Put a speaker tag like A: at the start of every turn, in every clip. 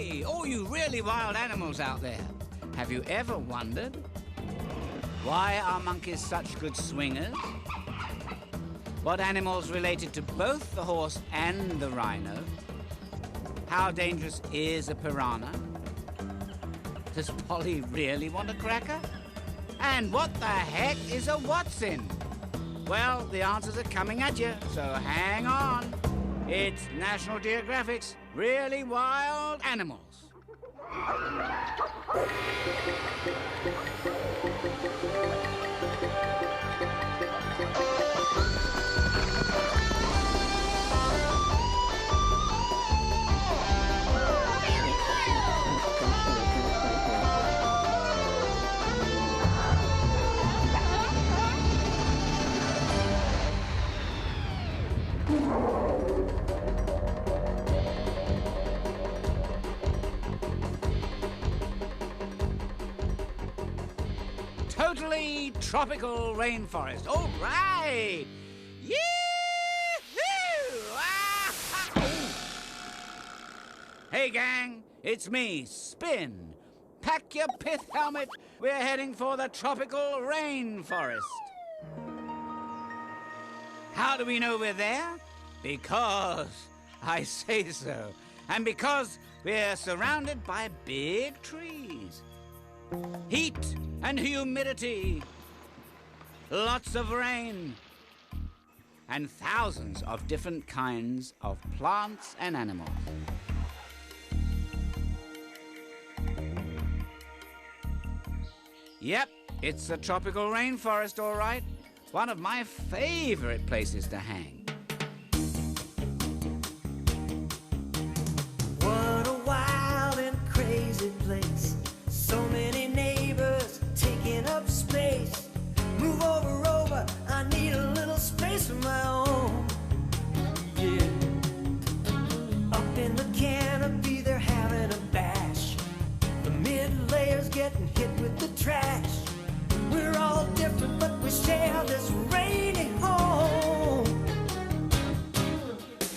A: Hey, all you really wild animals out there. Have you ever wondered why are monkeys such good swingers? What animals related to both the horse and the rhino? How dangerous is a piranha? Does Polly really want a cracker? And what the heck is a Watson? Well, the answers are coming at you, so hang on. It's National Geographic's Really Wild Animals. Totally tropical rainforest. All right. Yee-hoo! Hey, gang, it's me, Spin. Pack your pith helmet. We're heading for the tropical rainforest. How do we know we're there? Because I say so. And because we're surrounded by big trees. Heat and humidity. Lots of rain. And thousands of different kinds of plants and animals. Yep, it's a tropical rainforest, all right. One of my favorite places to hang.
B: What a wild and crazy place. So many neighbors taking up space. Move over, I need a little space of my own. Yeah. Up in the canopy, they're having a bash. The mid-layers getting hit with the trash. We're all different, but we share this rainy home.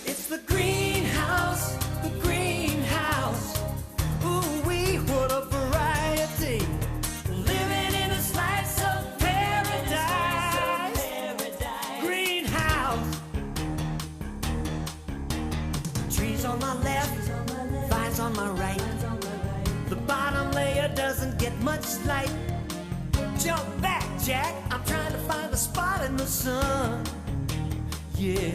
B: It's the greenhouse, the greenhouse. Ooh-wee, what a variety. Living in a slice of paradise. Greenhouse. Trees on my left, vines on my right. The bottom layer doesn't get much light. Jump back, Jack, I'm trying to find a spot in the sun. Yeah.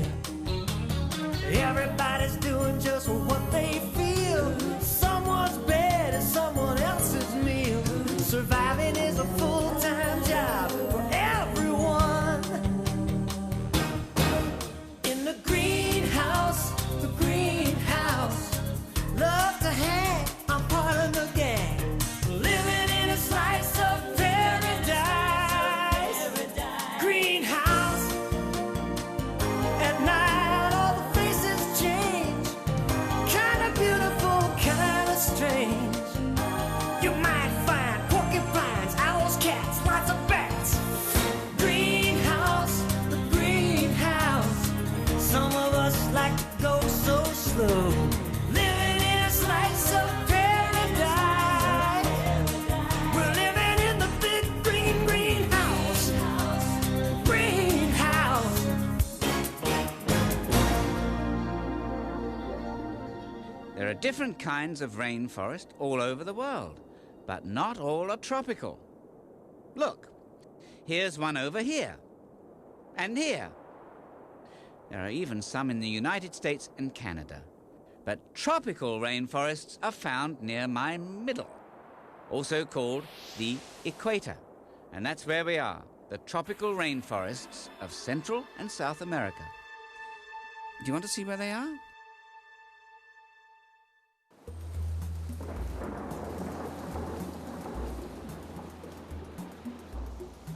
B: Everybody's doing just what they feel. Someone's bed is someone else's meal. Surviving is a full-time job for everyone. In the greenhouse, love to hang, I'm part of the gang. Living in a slice of paradise. Greenhouse. At night all the faces change. Kinda beautiful, kinda strange. You might find porcupines, owls, cats, lots of bats. Greenhouse, the greenhouse. Some of us like to go so slow. Living in a slice of paradise. We're living in the big green greenhouse. Greenhouse.
A: There are different kinds of rainforest all over the world, but not all are tropical. Look, here's one over here, and here. There are even some in the United States and Canada. But tropical rainforests are found near my middle, also called the equator. And that's where we are, the tropical rainforests of Central and South America. Do you want to see where they are?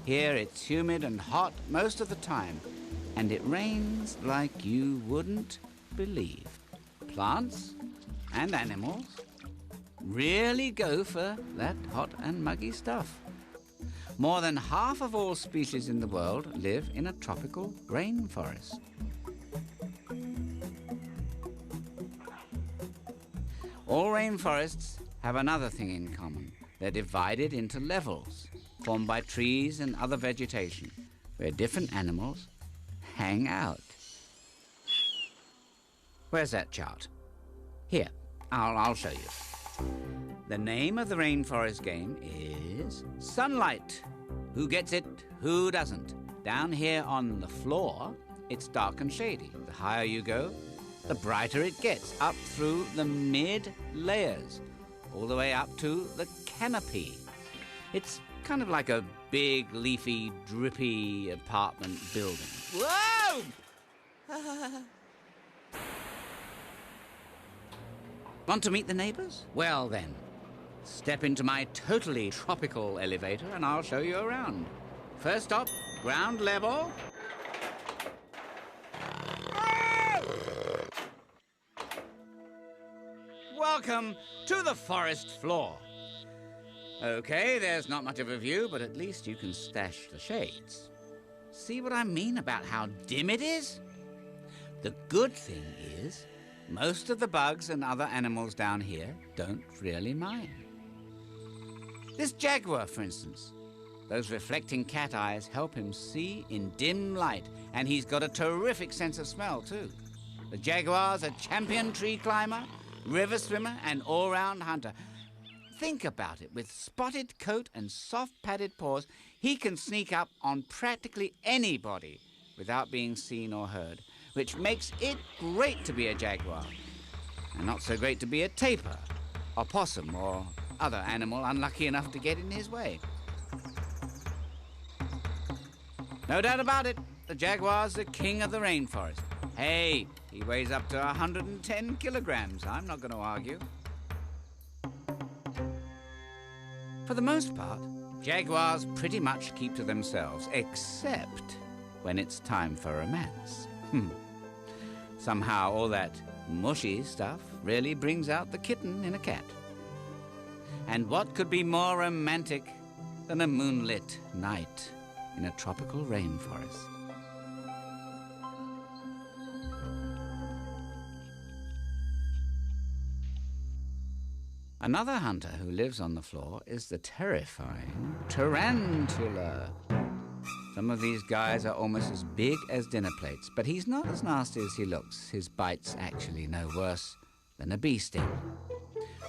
A: Here it's humid and hot most of the time, and it rains like you wouldn't believe. Plants and animals really go for that hot and muggy stuff. More than half of all species in the world live in a tropical rainforest. All rainforests have another thing in common. They're divided into levels, formed by trees and other vegetation, where different animals hang out. Where's that chart? Here, I'll show you. The name of the rainforest game is sunlight. Who gets it, who doesn't? Down here on the floor, it's dark and shady. The higher you go, the brighter it gets, up through the mid-layers, all the way up to the canopy. It's kind of like a big, leafy, drippy apartment building. Whoa! Want to meet the neighbors? Well then, step into my totally tropical elevator and I'll show you around. First stop, ground level. Welcome to the forest floor. Okay, there's not much of a view, but at least you can stash the shades. See what I mean about how dim it is? The good thing is, most of the bugs and other animals down here don't really mind. This jaguar, for instance, those reflecting cat eyes help him see in dim light, and he's got a terrific sense of smell, too. The jaguar's a champion tree climber, river swimmer, and all-round hunter. Think about it. With spotted coat and soft padded paws, he can sneak up on practically anybody without being seen or heard, which makes it great to be a jaguar, and not so great to be a tapir, or possum, or other animal unlucky enough to get in his way. No doubt about it, the jaguar's the king of the rainforest. Hey, he weighs up to 110 kilograms. I'm not going to argue. For the most part, jaguars pretty much keep to themselves, except when it's time for romance. Somehow all that mushy stuff really brings out the kitten in a cat. And what could be more romantic than a moonlit night in a tropical rainforest? Another hunter who lives on the floor is the terrifying tarantula. Some of these guys are almost as big as dinner plates, but he's not as nasty as he looks. His bite's actually no worse than a bee sting.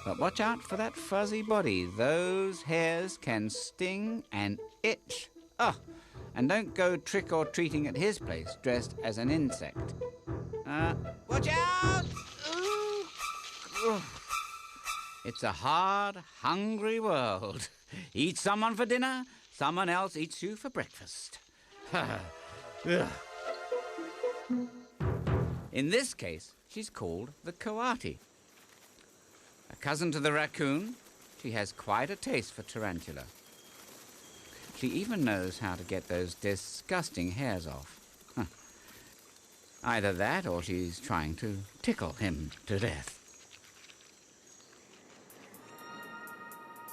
A: But watch out for that fuzzy body. Those hairs can sting and itch. Oh, and don't go trick-or-treating at his place dressed as an insect. Watch out! Ooh. It's a hard, hungry world. Eat someone for dinner, someone else eats you for breakfast. In this case, she's called the coati. A cousin to the raccoon, she has quite a taste for tarantula. She even knows how to get those disgusting hairs off. Either that or she's trying to tickle him to death.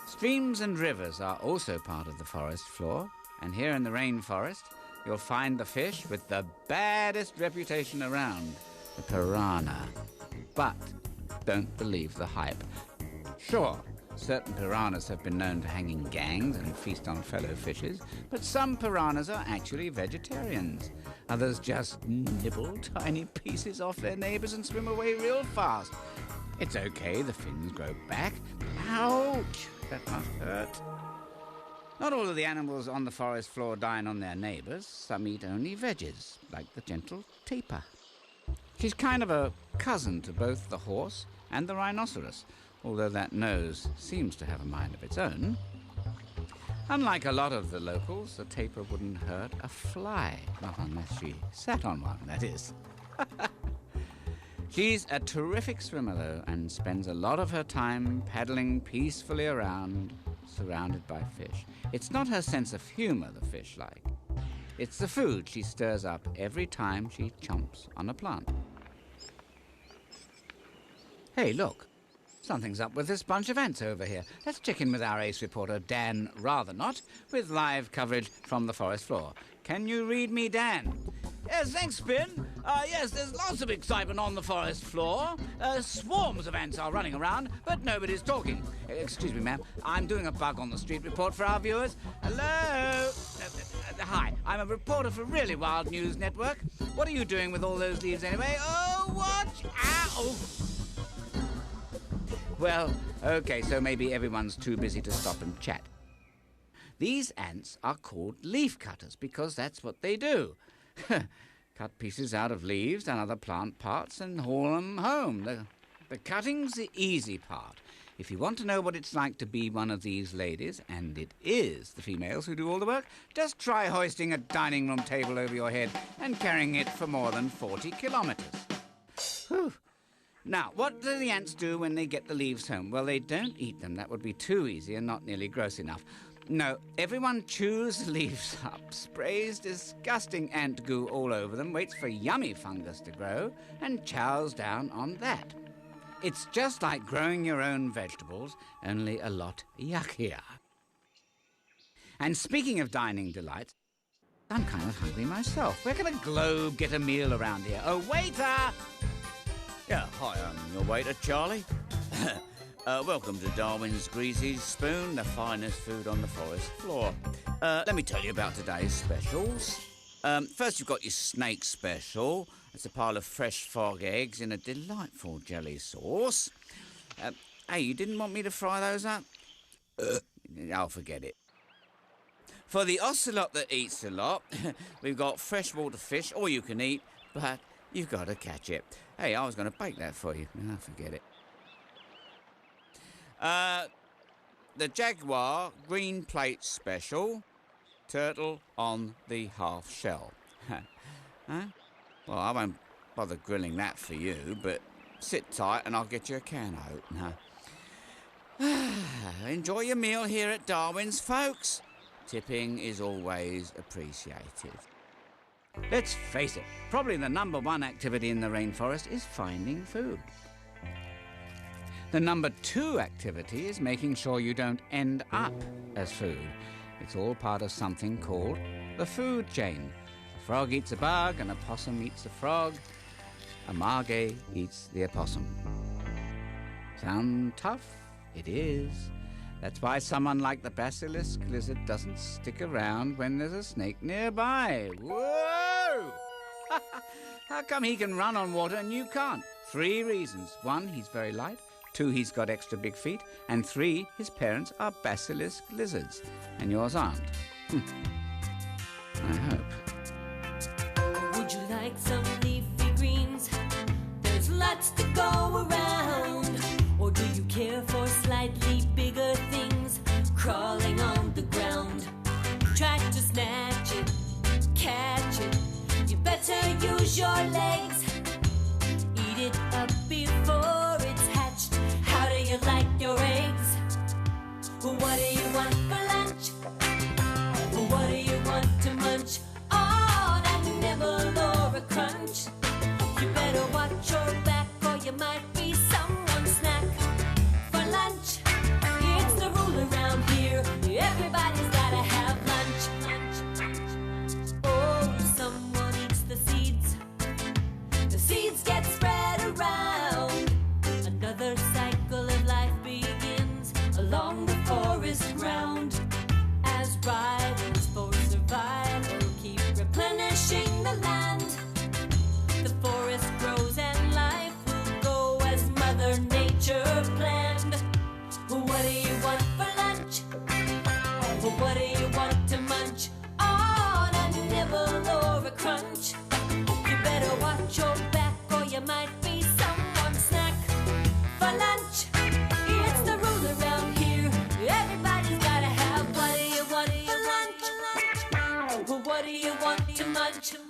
A: Streams and rivers are also part of the forest floor, and here in the rainforest, you'll find the fish with the baddest reputation around, the piranha. But don't believe the hype. Sure, certain piranhas have been known to hang in gangs and feast on fellow fishes, but some piranhas are actually vegetarians. Others just nibble tiny pieces off their neighbors and swim away real fast. It's okay, the fins grow back. Ouch! That must hurt. Not all of the animals on the forest floor dine on their neighbors. Some eat only veggies, like the gentle tapir. She's kind of a cousin to both the horse and the rhinoceros, although that nose seems to have a mind of its own. Unlike a lot of the locals, the tapir wouldn't hurt a fly, not unless she sat on one, that is. She's a terrific swimmer, though, and spends a lot of her time paddling peacefully around, surrounded by fish. It's not her sense of humor the fish like. It's the food she stirs up every time she chomps on a plant. Hey, look. Something's up with this bunch of ants over here. Let's check in with our ace reporter, Dan Rathernot, with live coverage from the forest floor. Can you read me, Dan? Yes, thanks, Spin. Yes, there's lots of excitement on the forest floor. Swarms of ants are running around, but nobody's talking. Excuse me, ma'am. I'm doing a bug on the street report for our viewers. Hello? Hi, I'm a reporter for Really Wild News Network. What are you doing with all those leaves anyway? Oh, watch out! Well, okay, so maybe everyone's too busy to stop and chat. These ants are called leaf cutters because that's what they do. Cut pieces out of leaves and other plant parts and haul them home. The cutting's the easy part. If you want to know what it's like to be one of these ladies, and it is the females who do all the work, just try hoisting a dining room table over your head and carrying it for more than 40 kilometres. Whew. Now, what do the ants do when they get the leaves home? Well, they don't eat them. That would be too easy and not nearly gross enough. No, everyone chews the leaves up, sprays disgusting ant goo all over them, waits for yummy fungus to grow, and chows down on that. It's just like growing your own vegetables, only a lot yuckier. And speaking of dining delights, I'm kind of hungry myself. Where can a globe get a meal around here? Oh, waiter!
C: Yeah, hi, I'm your waiter, Charlie. Welcome to Darwin's Greasy Spoon, the finest food on the forest floor. Let me tell you about today's specials. First, you've got your snake special. It's a pile of fresh frog eggs in a delightful jelly sauce. Hey, you didn't want me to fry those up? I'll forget it. For the ocelot that eats a lot, we've got freshwater fish, all you can eat, but you've got to catch it. Hey, I was going to bake that for you. I'll forget it. The jaguar green plate special, turtle on the half shell. Huh? Well, I won't bother grilling that for you, but sit tight and I'll get you a can opener. Enjoy your meal here at Darwin's, folks. Tipping is always appreciated.
A: Let's face it, probably the number one activity in the rainforest is finding food. The number two activity is making sure you don't end up as food. It's all part of something called the food chain. A frog eats a bug, an opossum eats a frog, a margay eats the opossum. Sound tough? It is. That's why someone like the basilisk lizard doesn't stick around when there's a snake nearby. Whoa! How come he can run on water and you can't? 3 reasons. 1, he's very light. 2, he's got extra big feet. And 3, his parents are basilisk lizards. And yours aren't. I hope.
B: Would you like some leafy greens? There's lots to go around. Or do you care for slightly bigger things crawling on the ground? Try to snatch it, catch it. You better use your legs. Eat it up before it's hatched. How do you like your eggs? What do you want for lunch? What do you want to munch on a nibble or a crunch? You better watch your back or you might be someone's snack for lunch. It's the rule around here. Everybody's gotta have lunch. Oh, someone eats the seeds. The seeds get spread around. Another cycle of life begins along the forest ground. As rivals for survival keep replenishing the land, the forest grows and life will go as Mother Nature planned. What do you want for lunch? What do you want to munch on a nibble or a crunch? You better watch your back or you might be someone's snack for lunch. It's the rule around here. Everybody's gotta have what do you want for lunch? What do you want to munch on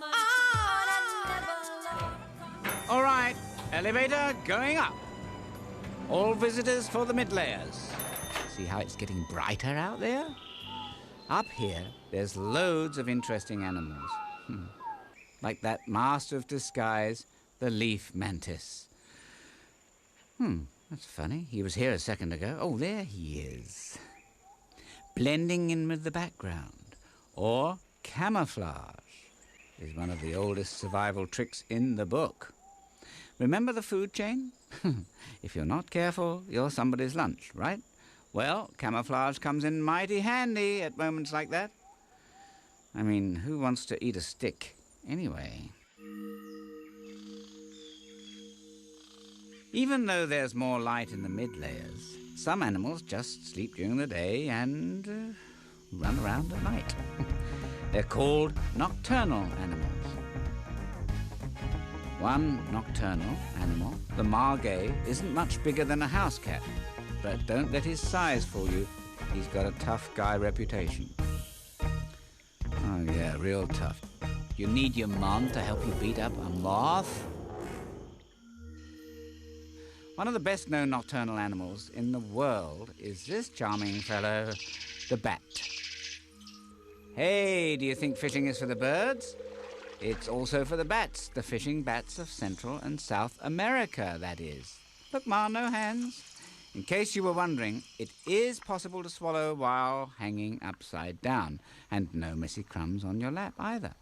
B: a nibble or a crunch?
A: All right, elevator going up. All visitors for the mid-layers. See how it's getting brighter out there? Up here, there's loads of interesting animals. Like that master of disguise, the leaf mantis. That's funny. He was here a second ago. Oh, there he is. Blending in with the background. Or camouflage. is one of the oldest survival tricks in the book. Remember the food chain? If you're not careful, you're somebody's lunch, right? Well, camouflage comes in mighty handy at moments like that. I mean, who wants to eat a stick anyway? Even though there's more light in the mid-layers, some animals just sleep during the day and run around at night. They're called nocturnal animals. One nocturnal animal, the margay, isn't much bigger than a house cat. But don't let his size fool you. He's got a tough guy reputation. Oh yeah, real tough. You need your mom to help you beat up a moth? One of the best-known nocturnal animals in the world is this charming fellow, the bat. Hey, do you think fishing is for the birds? It's also for the bats, the fishing bats of Central and South America, that is. Look, Ma, no hands. In case you were wondering, it is possible to swallow while hanging upside down, and no messy crumbs on your lap either.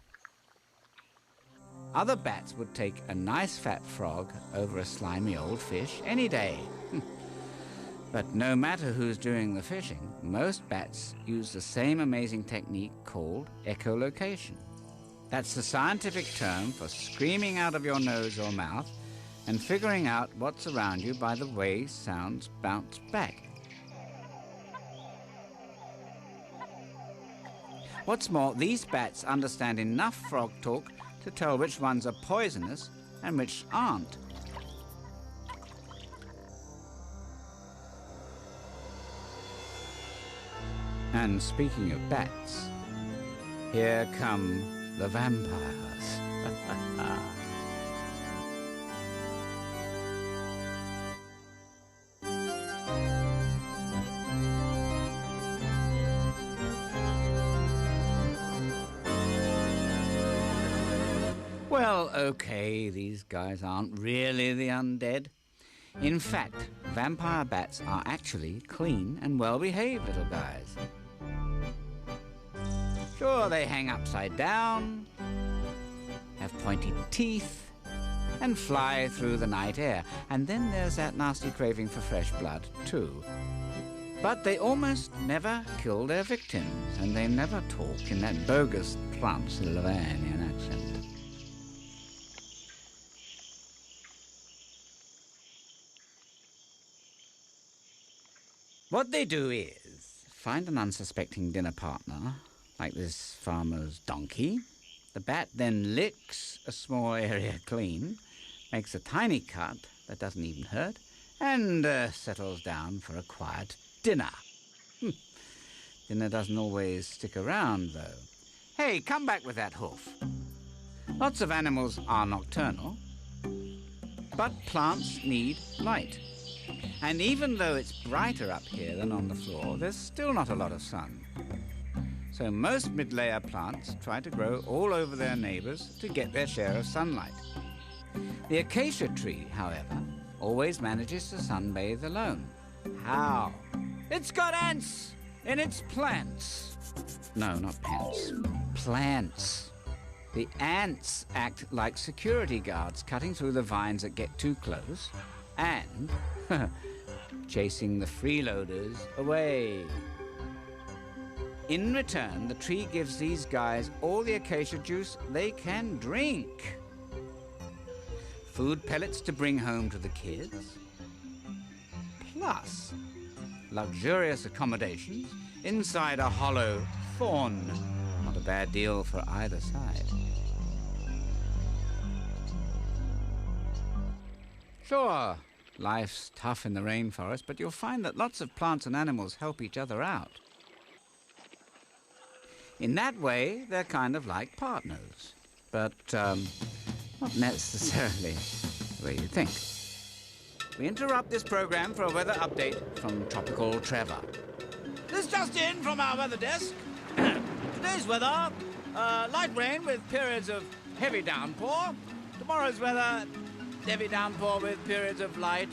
A: Other bats would take a nice fat frog over a slimy old fish any day. But no matter who's doing the fishing, most bats use the same amazing technique called echolocation. That's the scientific term for screaming out of your nose or mouth and figuring out what's around you by the way sounds bounce back. What's more, these bats understand enough frog talk to tell which ones are poisonous and which aren't. And speaking of bats, here come the vampires. Well, okay, these guys aren't really the undead. In fact, vampire bats are actually clean and well-behaved little guys. Sure, they hang upside down, have pointy teeth, and fly through the night air. And then there's that nasty craving for fresh blood, too. But they almost never kill their victims, and they never talk in that bogus Transylvanian accent. What they do is find an unsuspecting dinner partner, like this farmer's donkey. The bat then licks a small area clean, makes a tiny cut that doesn't even hurt, and settles down for a quiet dinner. Dinner doesn't always stick around, though. Hey, come back with that hoof. Lots of animals are nocturnal, but plants need light. And even though it's brighter up here than on the floor, there's still not a lot of sun. So most mid-layer plants try to grow all over their neighbors to get their share of sunlight. The acacia tree, however, always manages to sunbathe alone. How? It's got ants in its plants. No, not pants. Plants. The ants act like security guards, cutting through the vines that get too close and chasing the freeloaders away. In return, the tree gives these guys all the acacia juice they can drink. Food pellets to bring home to the kids, plus luxurious accommodations inside a hollow thorn. Not a bad deal for either side. Sure, life's tough in the rainforest, but you'll find that lots of plants and animals help each other out. In that way, they're kind of like partners, but not necessarily the way you think. We interrupt this program for a weather update from Tropical Trevor. This just in from our weather desk. Today's weather, light rain with periods of heavy downpour. Tomorrow's weather, heavy downpour with periods of light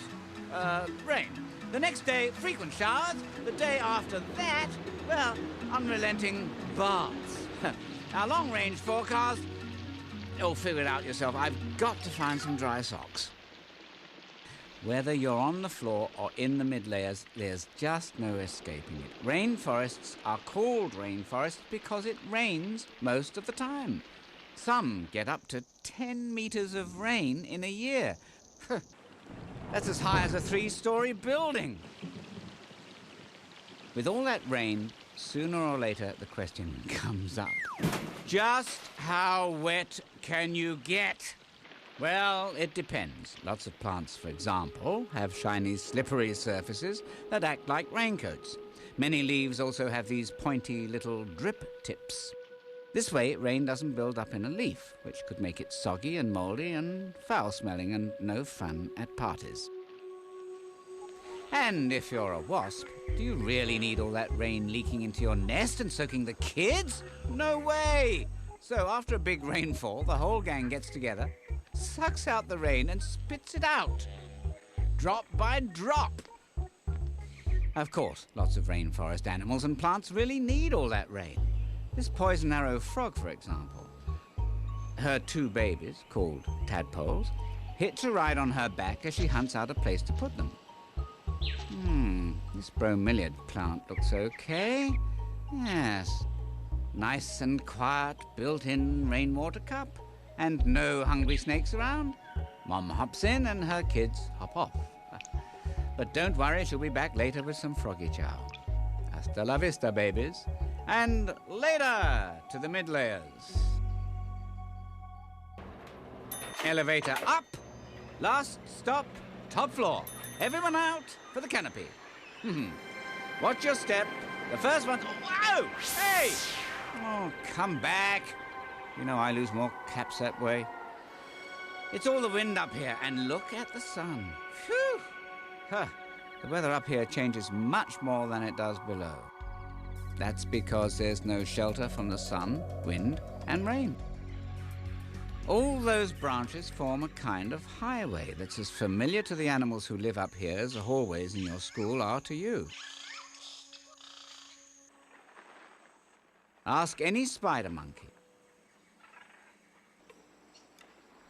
A: rain. The next day, frequent showers. The day after that, well, unrelenting baths. Our long-range forecast, You'll figure it out yourself. I've got to find some dry socks. Whether you're on the floor or in the mid-layers, there's just no escaping it. Rainforests are called rainforests because it rains most of the time. Some get up to 10 meters of rain in a year. That's as high as a 3-story building. With all that rain, sooner or later the question comes up. Just how wet can you get? Well, it depends. Lots of plants, for example, have shiny, slippery surfaces that act like raincoats. Many leaves also have these pointy little drip tips. This way, rain doesn't build up in a leaf, which could make it soggy and mouldy and foul-smelling and no fun at parties. And if you're a wasp, do you really need all that rain leaking into your nest and soaking the kids? No way! So after a big rainfall, the whole gang gets together, sucks out the rain and spits it out, drop by drop. Of course, lots of rainforest animals and plants really need all that rain. This poison arrow frog, for example. Her 2 babies, called tadpoles, hitch a ride on her back as she hunts out a place to put them. This bromeliad plant looks okay. Yes. Nice and quiet, built-in rainwater cup. And no hungry snakes around. Mom hops in and her kids hop off. But don't worry, she'll be back later with some froggy chow. Hasta la vista, babies. And later to the mid-layers. Elevator up. Last stop, top floor. Everyone out for the canopy. Watch your step. The first one... Whoa! Hey! Oh, come back. You know I lose more caps that way. It's all the wind up here, and look at the sun. Phew! The weather up here changes much more than it does below. That's because there's no shelter from the sun, wind, and rain. All those branches form a kind of highway that's as familiar to the animals who live up here as the hallways in your school are to you. Ask any spider monkey.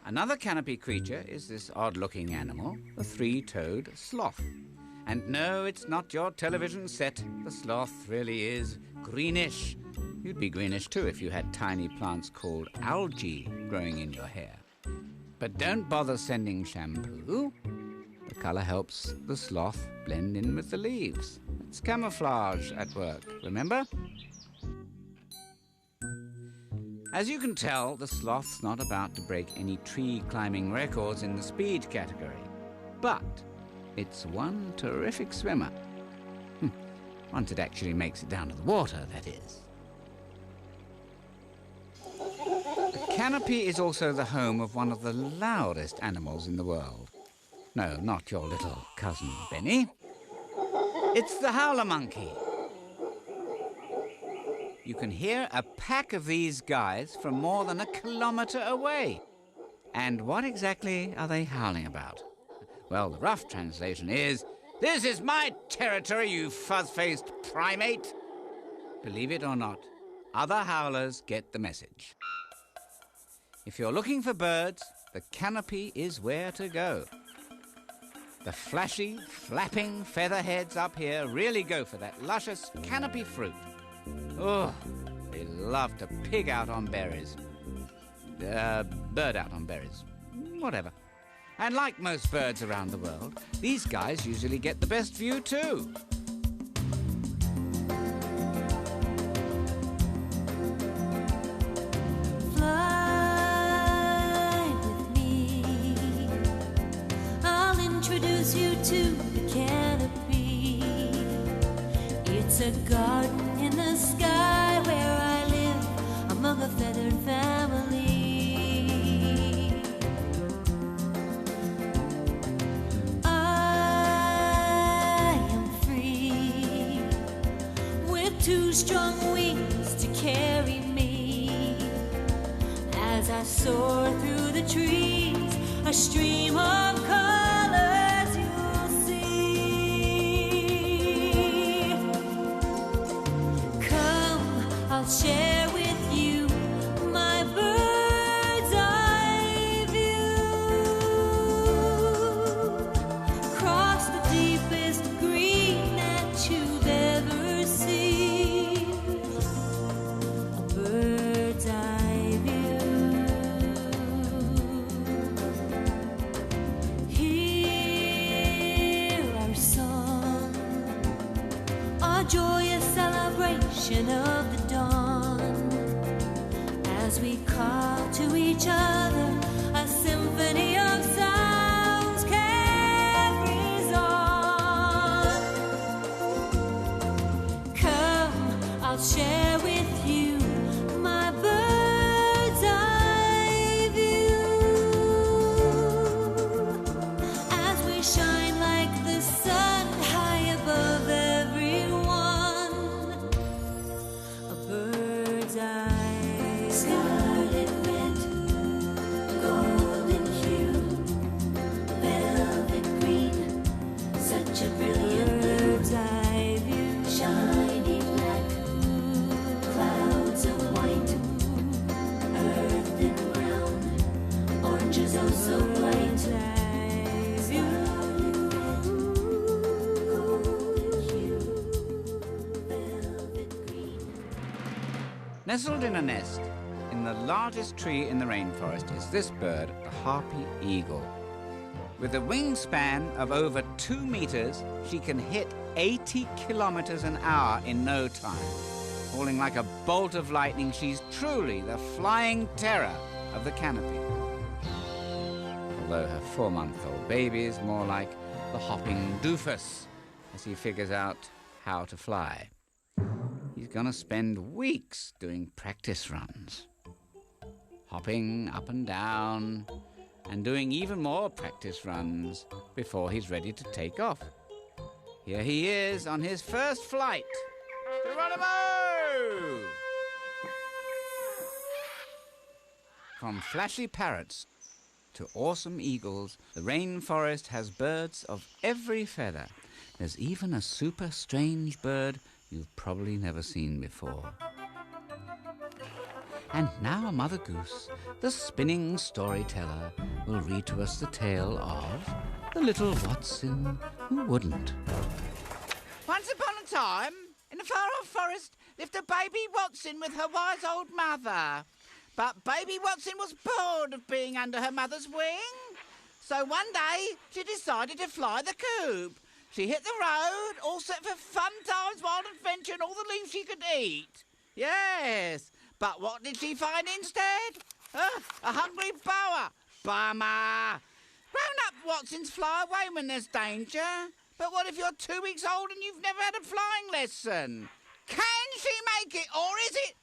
A: Another canopy creature is this odd-looking animal, the 3-toed sloth. And no, it's not your television set. The sloth really is greenish. You'd be greenish too if you had tiny plants called algae growing in your hair. But don't bother sending shampoo. The color helps the sloth blend in with the leaves. It's camouflage at work, remember? As you can tell, the sloth's not about to break any tree-climbing records in the speed category. But it's one terrific swimmer. Once it actually makes it down to the water, that is. The canopy is also the home of one of the loudest animals in the world. No, not your little cousin, Benny. It's the howler monkey. You can hear a pack of these guys from more than 1 kilometer away. And what exactly are they howling about? Well, the rough translation is, "This is my territory, you fuzz-faced primate." Believe it or not, other howlers get the message. If you're looking for birds, the canopy is where to go. The flashy, flapping featherheads up here really go for that luscious canopy fruit. Oh, they love to pig out on berries. Bird out on berries. Whatever. And like most birds around the world, these guys usually get the best view too.
B: Fly with me. I'll introduce you to the canopy. It's a garden in the sky where I live among a feathered family. I am free with 2 strong wings to carry me as I soar through the trees, a stream of colors you'll see. Come, I'll share with you my bird's eye we call to each other, a symphony of sounds carries on. Come, I'll share with you my bird's eye view as we shine like the sun high above everyone. A bird's eye, scarlet red, golden hue, velvet green, such a brilliant bird's eye view. Shiny black, clouds of white, earth and brown, oranges oh so bright.
A: Nestled in a nest in the largest tree in the rainforest is this bird, the harpy eagle. With a wingspan of over 2 meters, she can hit 80 kilometers an hour in no time. Falling like a bolt of lightning, she's truly the flying terror of the canopy. Although her 4-month-old baby is more like the hopping doofus as he figures out how to fly. He's gonna spend weeks doing practice runs, hopping up and down, and doing even more practice runs before he's ready to take off. Here he is on his first flight. Geronimo! From flashy parrots to awesome eagles, the rainforest has birds of every feather. There's even a super strange bird you've probably never seen before. And now Mother Goose, the spinning storyteller, will read to us the tale of the little Watson who wouldn't.
C: Once upon a time, in a far-off forest, lived a baby Watson with her wise old mother. But baby Watson was bored of being under her mother's wing. So one day, she decided to fly the coop. She hit the road, all set for fun times, wild adventure, and all the leaves she could eat. Yes, but what did she find instead? A hungry boa. Bummer. Grown-up Watsons fly away when there's danger. But what if you're 2 weeks old and you've never had a flying lesson? Can she make it, or is it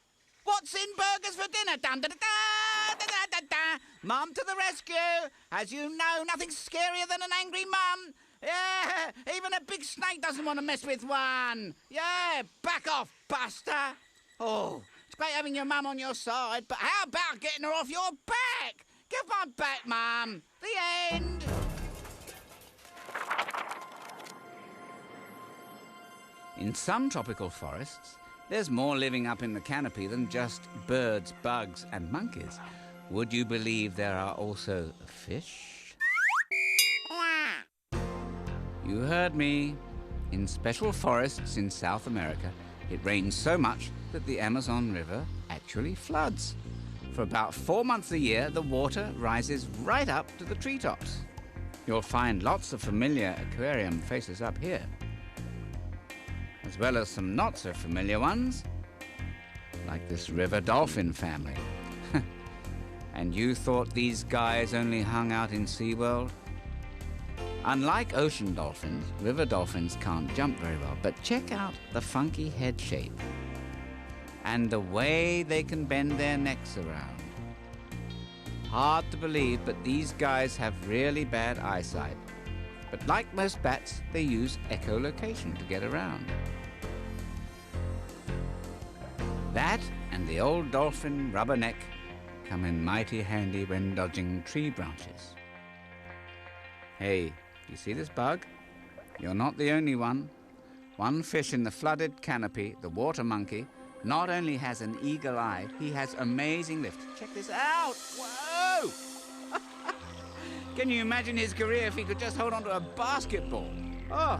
C: Watson burgers for dinner? Dun, da, da, da, da, da, da, da. Mum to the rescue. As you know, nothing's scarier than an angry mum. Yeah, even a big snake doesn't want to mess with one. Yeah, back off, Buster. Oh, it's great having your mum on your side, but how about getting her off your back? Get my back, Mum. The end.
A: In some tropical forests, there's more living up in the canopy than just birds, bugs, and monkeys. Would you believe there are also fish? You heard me. In special forests in South America, it rains so much that the Amazon River actually floods. For about 4 months a year, the water rises right up to the treetops. You'll find lots of familiar aquarium faces up here, as well as some not so familiar ones, like this river dolphin family. And you thought these guys only hung out in SeaWorld? Unlike ocean dolphins, river dolphins can't jump very well, but check out the funky head shape and the way they can bend their necks around. Hard to believe, but these guys have really bad eyesight. But like most bats, they use echolocation to get around. That and the old dolphin rubberneck come in mighty handy when dodging tree branches. Hey, you see this bug? You're not the only one. One fish in the flooded canopy, the water monkey, not only has an eagle eye, he has amazing lift. Check this out! Whoa! Can you imagine his career if he could just hold on to a basketball? Oh!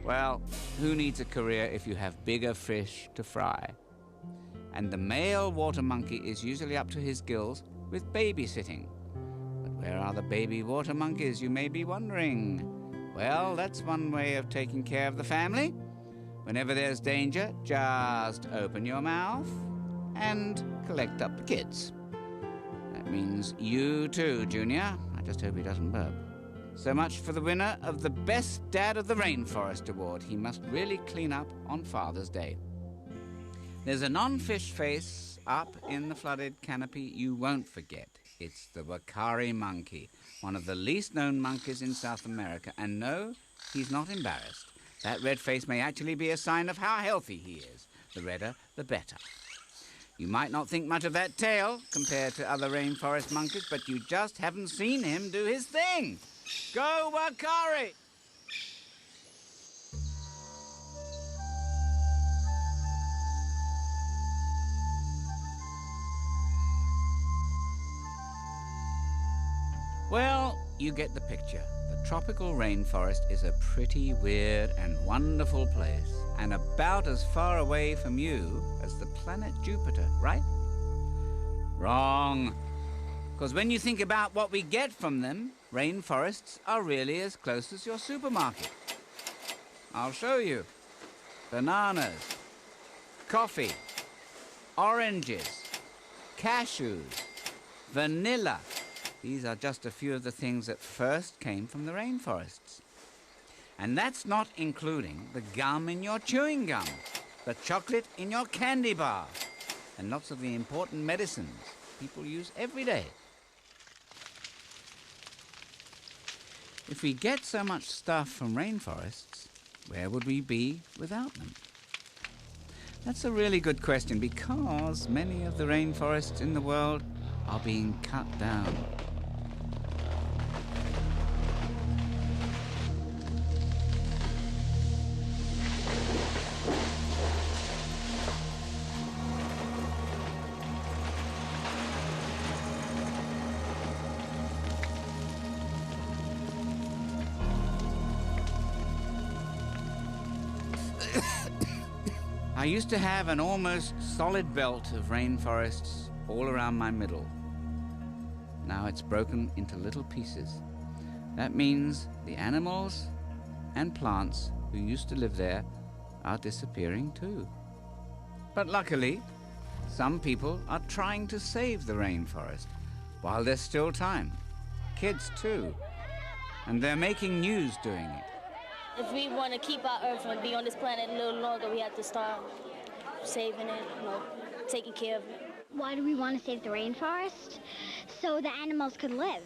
A: Well, who needs a career if you have bigger fish to fry? And the male water monkey is usually up to his gills with babysitting. Where are the baby water monkeys, you may be wondering? Well, that's one way of taking care of the family. Whenever there's danger, just open your mouth and collect up the kids. That means you too, Junior. I just hope he doesn't burp. So much for the winner of the Best Dad of the Rainforest Award. He must really clean up on Father's Day. There's a non-fish face up in the flooded canopy you won't forget. It's the wakari monkey, one of the least known monkeys in South America. And no, he's not embarrassed. That red face may actually be a sign of how healthy he is. The redder, the better. You might not think much of that tail compared to other rainforest monkeys, but you just haven't seen him do his thing. Go, wakari! Well, you get the picture. The tropical rainforest is a pretty weird and wonderful place, and about as far away from you as the planet Jupiter, right? Wrong. Because when you think about what we get from them, rainforests are really as close as your supermarket. I'll show you. Bananas, coffee, oranges, cashews, vanilla. These are just a few of the things that first came from the rainforests. And that's not including the gum in your chewing gum, the chocolate in your candy bar, and lots of the important medicines people use every day. If we get so much stuff from rainforests, where would we be without them? That's a really good question, because many of the rainforests in the world are being cut down. I used to have an almost solid belt of rainforests all around my middle. Now it's broken into little pieces. That means the animals and plants who used to live there are disappearing too. But luckily, some people are trying to save the rainforest while there's still time. Kids too. And they're making news doing it.
D: If we want to keep our Earth and be on this planet a little longer, we have to start saving it, taking care of it.
E: Why do we want to save the rainforest? So the animals could live.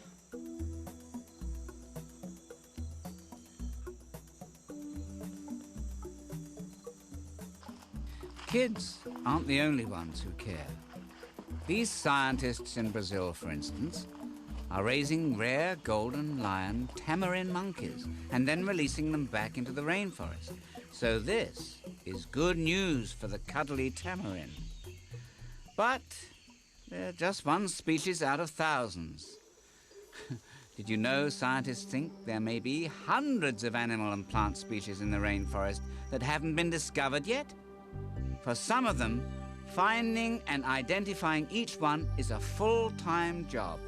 A: Kids aren't the only ones who care. These scientists in Brazil, for instance, are raising rare golden lion tamarin monkeys and then releasing them back into the rainforest. So this is good news for the cuddly tamarin. But they're just one species out of thousands. Did you know scientists think there may be hundreds of animal and plant species in the rainforest that haven't been discovered yet? For some of them, finding and identifying each one is a full-time job.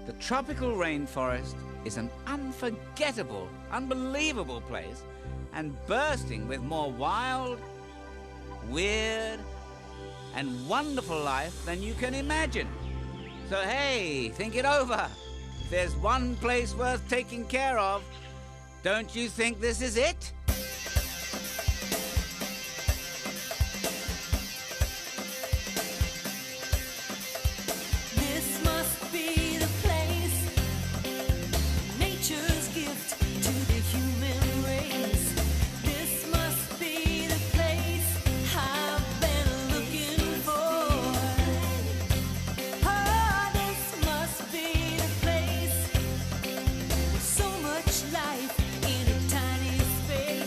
A: The tropical rainforest is an unforgettable, unbelievable place, and bursting with more wild, weird, and wonderful life than you can imagine. So hey, think it over. If there's one place worth taking care of, don't you think this is it?
B: This must be the place, nature's gift to the human race. This must be the place I've been looking for. Oh, this must be the place with so much life in a tiny space.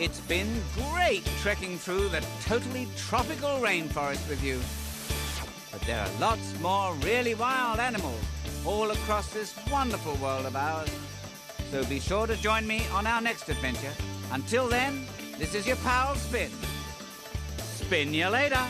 A: It's been great trekking through the totally tropical rainforest with you. But there are lots more really wild animals all across this wonderful world of ours. So be sure to join me on our next adventure. Until then, this is your pal Spin. Spin you later.